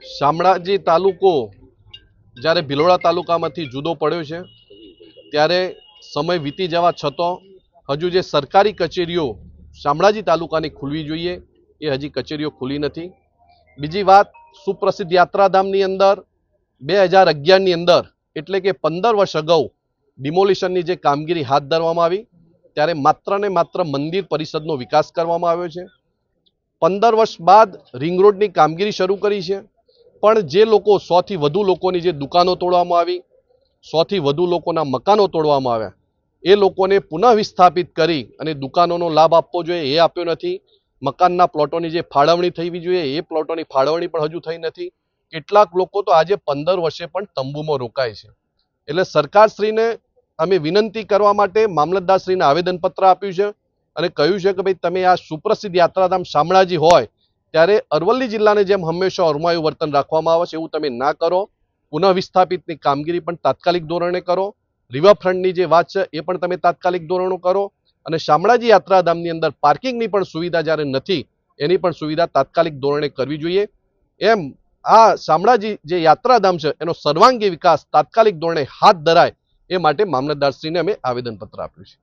શામળાજી તાલુકો જ્યારે ભિલોડા તાલુકામાંથી જુદો પડ્યો છે ત્યારે સમય વીતી જવા છતાં હજુ જે સરકારી કચેરીઓ શામળાજી તાલુકાની ખુલવી જોઈએ એ હજી કચેરીઓ ખુલી નથી. બીજી વાત, સુપ્રસિદ્ધ યાત્રાધામની અંદર 2011ની અંદર એટલે કે 15 વર્ષ અગાઉ ડિમોલિશનની જે કામગીરી હાથ ધરવામાં આવી ત્યારે માત્ર ને માત્ર મંદિર પરિષદનો વિકાસ કરવામાં આવ્યો છે. 15 વર્ષ બાદ રિંગ રોડની કામગીરી શરૂ કરી છે, પણ જે લોકો 100 થી વધુ લોકોની જે દુકાનો તોડવામાં આવી, 100 થી વધુ લોકોના મકાનો તોડવામાં આવ્યા, એ લોકોને પુનઃ વિસ્થાપિત કરી અને દુકાનોનો લાભ આપવો જોઈએ એ આપ્યો નથી. મકાનના પ્લોટોની જે ફાળવણી થવી જોઈએ એ પ્લોટોની ફાળવણી પણ હજુ થઈ નથી. કેટલાક લોકો તો આજે 15 વર્ષે પણ તંબુમાં રોકાય છે. એટલે સરકારશ્રીને અમે વિનંતી કરવા માટે મામલતદારશ્રીને આવેદનપત્ર આપ્યું છે અને કહ્યું છે કે ભાઈ તમે આ સુપ્રસિદ્ધ યાત્રાધામ શામળાજી હોય ત્યારે અરવલ્લી જિલ્લાને જેમ હંમેશા અરમાયું વર્તન રાખવામાં આવે છે એવું તમે ના કરો. પુનઃ વિસ્થાપિતની કામગીરી પણ તાત્કાલિક ધોરણે કરો. રિવરફ્રન્ટની જે વાત છે એ પણ તમે તાત્કાલિક ધોરણો કરો અને શામળાજી યાત્રાધામની અંદર પાર્કિંગની પણ સુવિધા જ્યારે નથી એની પણ સુવિધા તાત્કાલિક ધોરણે કરવી જોઈએ. એમ આ શામળાજી જે યાત્રાધામ છે એનો સર્વાંગી વિકાસ તાત્કાલિક ધોરણે હાથ ધરાય એ માટે મામલતદારશ્રીને અમે આવેદનપત્ર આપ્યું છે.